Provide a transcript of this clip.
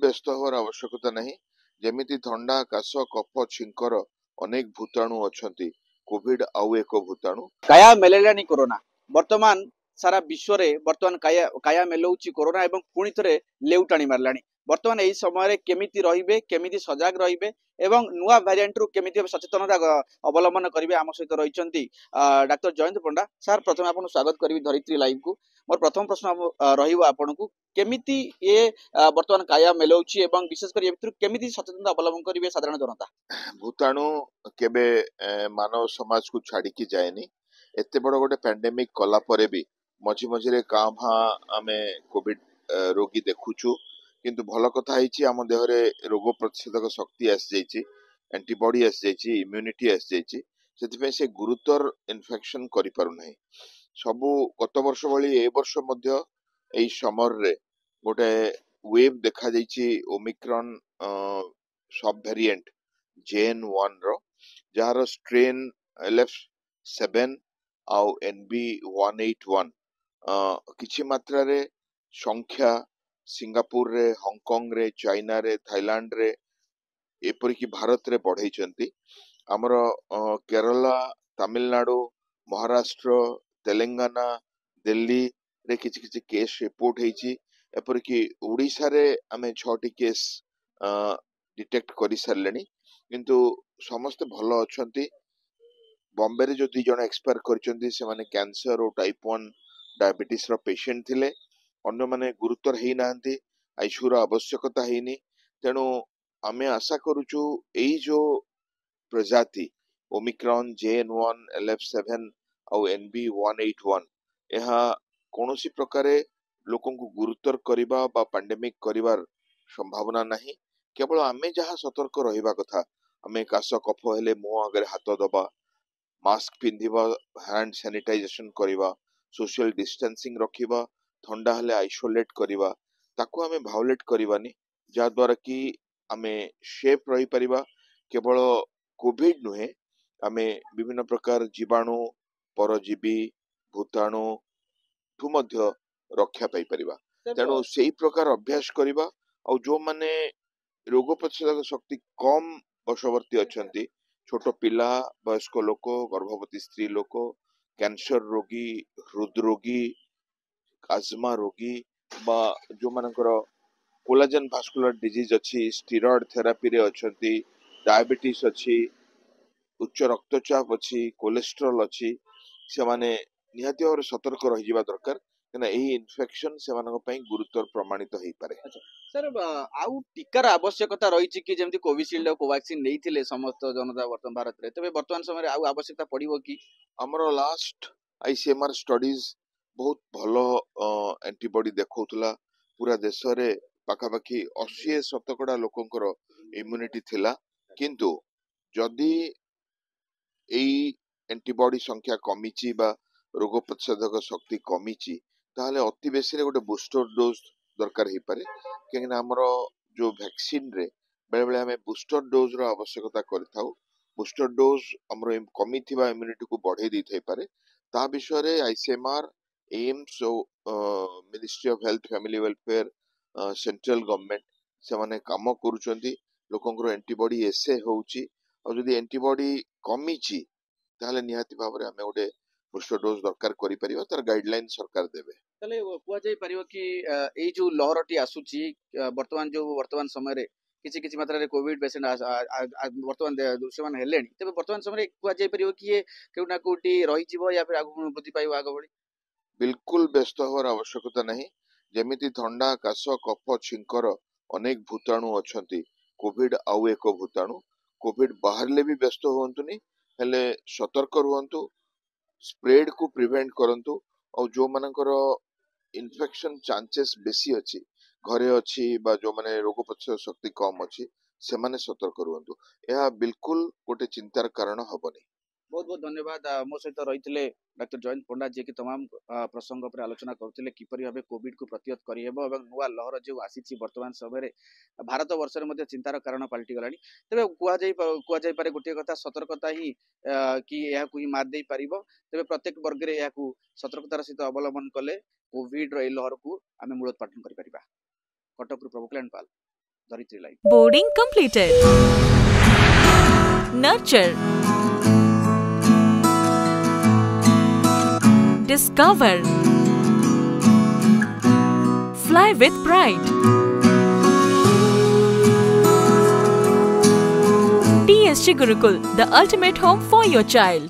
ବ୍ୟସ୍ତ ହେବାର ଆବଶ୍ୟକତା ନାହିଁ। ଯେମିତି ଥଣ୍ଡା, କାଶ, କଫ, ଛିଙ୍କର ଅନେକ ଭୂତାଣୁ ଅଛନ୍ତି, କୋଭିଡ ଆଉ ଏକ ଭୂତାଣୁ। କାୟା ମେଲେଇଲାଣି କୋରୋନା। ବର୍ତ୍ତମାନ ସାରା ବିଶ୍ୱରେ ବର୍ତ୍ତମାନ କାୟା ମେଲଉଛି କୋରୋନା ଏବଂ ପୁଣି ଥରେ ଲେଉଟାଣି ମାରିଲାଣି। ବର୍ତ୍ତମାନ ଏହି ସମୟରେ କେମିତି ରହିବେ, କେମିତି ସଜାଗ ରହିବେ ଏବଂ ନୂଆ ଭ୍ୟାରିଏଣ୍ଟରୁ କେମିତି ସଚେତନତା ଅବଲମ୍ବନ କରିବେ, ଆମ ସହିତ ରହିଛନ୍ତି ଡାକ୍ତର ଜୟନ୍ତ ପଣ୍ଡା। ସାର୍, ପ୍ରଥମେ ଆପଣଙ୍କୁ ସ୍ୱାଗତ କରିବି ଧରିତ୍ରୀ ଲାଇଭକୁ। ମୋର ପ୍ରଥମ ପ୍ରଶ୍ନ ରହିବ ଆପଣଙ୍କୁ, କେମିତି ଏ ବର୍ତ୍ତମାନ କାୟା ମେଲଉଛି ଏବଂ ବିଶେଷ କରି ଏ ଭିତରୁ କେମିତି ସଚେତନତା ଅବଲମ୍ବନ କରିବେ ସାଧାରଣ ଜନତା? ଭୂତାଣୁ କେବେ ମାନବ ସମାଜକୁ ଛାଡିକି ଯାଏନି। ଏତେ ବଡ ଗୋଟେ ପ୍ୟାଣ୍ଡେମିକ କଲା ପରେ ବି ମଝି ମଝିରେ କାଁ ଭାଁ ଆମେ କୋଭିଡ ରୋଗୀ ଦେଖୁଛୁ, କିନ୍ତୁ ଭଲ କଥା ହେଇଛି ଆମ ଦେହରେ ରୋଗ ପ୍ରତିଷେଧକ ଶକ୍ତି ଆସିଯାଇଛି, ଆଣ୍ଟିବଡି ଆସିଯାଇଛି, ଇମ୍ୟୁନିଟି ଆସିଯାଇଛି। ସେଥିପାଇଁ ସେ ଗୁରୁତର ଇନଫେକ୍ସନ କରିପାରୁନାହିଁ। ସବୁ ଗତ ବର୍ଷ ଭଳି ଏ ବର୍ଷ ମଧ୍ୟ ଏଇ ସମରରେ ଗୋଟେ ୱେଭ ଦେଖାଯାଇଛି ଓମିକ୍ରନ ସବ୍ ଭେରିଏଣ୍ଟ JN1 ର, ଯାହାର ଷ୍ଟ୍ରେନ୍ LF7 ଆଉ NB181 କିଛି ମାତ୍ରାରେ ସଂଖ୍ୟା ସିଙ୍ଗାପୁରରେ, ହଂକଂରେ, ଚାଇନାରେ, ଥାଇଲାଣ୍ଡରେ, ଏପରିକି ଭାରତରେ ବଢେଇଛନ୍ତି। ଆମର କେରଳ, ତାମିଲନାଡୁ, ମହାରାଷ୍ଟ୍ର, ତେଲେଙ୍ଗାନା, ଦିଲ୍ଲୀରେ କିଛି କିଛି କେସ୍ ରିପୋର୍ଟ ହେଇଛି। ଏପରିକି ଓଡିଶାରେ ଆମେ 6ଟି କେସ୍ ଡିଟେକ୍ଟ କରିସାରିଲେଣି, କିନ୍ତୁ ସମସ୍ତେ ଭଲ ଅଛନ୍ତି। ବମ୍ବେରେ ଯୋଉ 2 ଜଣ ଏକ୍ସପାୟାର କରିଛନ୍ତି ସେମାନେ କ୍ୟାନ୍ସର ଓ ଟାଇପ 1 ଡାଇବେଟିସ ର ପେସେଣ୍ଟ ଥିଲେ। ଅନ୍ୟମାନେ ଗୁରୁତର ହେଇନାହାନ୍ତି, ଆଇସିୟୁ ର ଆବଶ୍ୟକତା ହେଇନି। ତେଣୁ ଆମେ ଆଶା କରୁଛୁ ଏଇ ଯୋଉ ପ୍ରଜାତି ଓମିକ୍ରନ୍, JN1, LF7 ଆଉ NB181 ଏହା କୌଣସି ପ୍ରକାରେ ଲୋକଙ୍କୁ ଗୁରୁତର କରିବା ବା ପାଣ୍ଡେମିକ କରିବାର ସମ୍ଭାବନା ନାହିଁ। କେବଳ ଆମେ ଯାହା ସତର୍କ ରହିବା କଥା, ଆମେ କାଶ କଫ ହେଲେ ମୁହଁ ଆଗରେ ହାତ ଦବା, ମାସ୍କ ପିନ୍ଧିବା, ହ୍ୟାଣ୍ଡ ସାନିଟାଇଜେସନ କରିବା, सोशल डिस्टेंसिंग रखिबा, थंडा हेले आइसोलेट करिबा, ताको हमें भायोलेट करिबानी, जा द्वारा कि हमें सेफ रही परिबा। केवल कोविड नुहे, हमें विभिन्न प्रकार जीवाणु, परजीवी, भूताणु ठू मध्य रक्षा पाई परिबा। तेणु सेही प्रकार अभ्यास करिबा। और जो माने रोग प्रतिरोधक शक्ति कम वर्षवर्ती अछंती, छोट पिला, वयस्क लोक, गर्भवती स्त्री लोक, कैंसर रोगी, हृदरोगी, आजमा रोगी बा जो मानकर कोलाजन भास्कुलर डिजीज अच्छी, स्टीरॉयड थेरापी रे अछंती, डायबिटीज अच्छी, उच्च रक्तचाप अच्छी, कोलेस्ट्रॉल अच्छी, से माने निहाती और सतर्क रही जिबा दरकार, कना एही इन्फेक्शन से मानक पई गुरुतर प्रमाणित होई पारे। सर, आउ टीकार आवश्यकता रही कि जेमती कोविशील्ड और कोवैक्सीन नहीं समस्त जनता वर्तमान भारत रे, तबे वर्तमान समय आउ आवश्यकता पड़िबो कि? हमरो लास्ट आईसीएमआर स्टडीज बहुत भलो एंटीबॉडी देखौतला। पूरा देश रे पाखापाखि 80% लोकंकर इम्यूनिटी थिला, किंतु जदि एई एंटीबॉडी संख्या कमिची बा रोग प्रतिषेधक शक्ति कमिची, ताहले अति बेसी रे गोटे बूस्टर डोज दरकार ही पारे। कि हमरो जो वैक्सीन रे बेले बेले हमें बूस्टर डोज रो आवश्यकता करथाउ। बूस्टर डोज हमरो कमी थिबा इम्यूनिटी को बढ़े दी थाई पारे। ता विषय रे आईसीएमआर, एम्स और ministry of health family welfare, central government से माने काम करूचंती। लोकंकर एंटीबॉडी एसे होउची, और जदि एंटीबॉडी कमिची ताहले निहाती भाबरे हमें गोटे बूस्टर डोज दरकार करि परिबा। तार गाइडलाइन सरकार देबे। ताले कुआ जाई परिबो कि एई जो लहरटी आसुची वर्तमान समय रे किछि किछि मात्रा रे कोविड पेशेंट वर्तमान दृश्यमान हेलेनी, तबे वर्तमान समय रे कुआ जाई परिबो कि ये केउना कोटी रही जिवो या फिर आगु वृद्धि पाइबो आगो बढी? बिल्कुल व्यस्त होवार आवश्यकता नहीं। जेमिति थंडा, काश, कफ, छिंकर अनेक भूताणु अछंती, कोविड आउ एक भूताणु। कोविड बाहरले भी व्यस्त हुअंतुनी, हेले सतर्क रुहंतु, स्प्रेड को प्रिवेंट करंतु। और जो मानकर इन्फेक्शन चांसेस बेसी अच्छी घरे अच्छी बा जो माने रोग प्रतिरोधक शक्ति कम अच्छी, से माने सतर्क रुहंतु। यह बिल्कुल गोटे चिंतार कारण हबनी। बहुत बहुत धन्यवाद। मो सहित रही डॉक्टर जयंत पंडा, जी की तमाम प्रसंग पर आलोचना करते किपरि भाबे कोविड को प्रतिहत करिहेबो एवं नुआ लहर जो आसीछि वर्तमान समय भारत वर्ष में चिंतार कारण पलटि गलानी। तेबे कुआ जाई पारे गोटे कथा, सतर्कता ही कि यह ही मात दे पारिबो। तेबे प्रत्येक वर्ग रे यह सतर्कतार सहित अवलंबन कले कोविड रो लहर को आमे मूलोत्पाटन करि परिबा। कटक प्रभु कल्याण पाल। धरित्री live. Boarding completed. Nurture. Discover. Fly with pride. TSG Gurukul, the ultimate home for your child.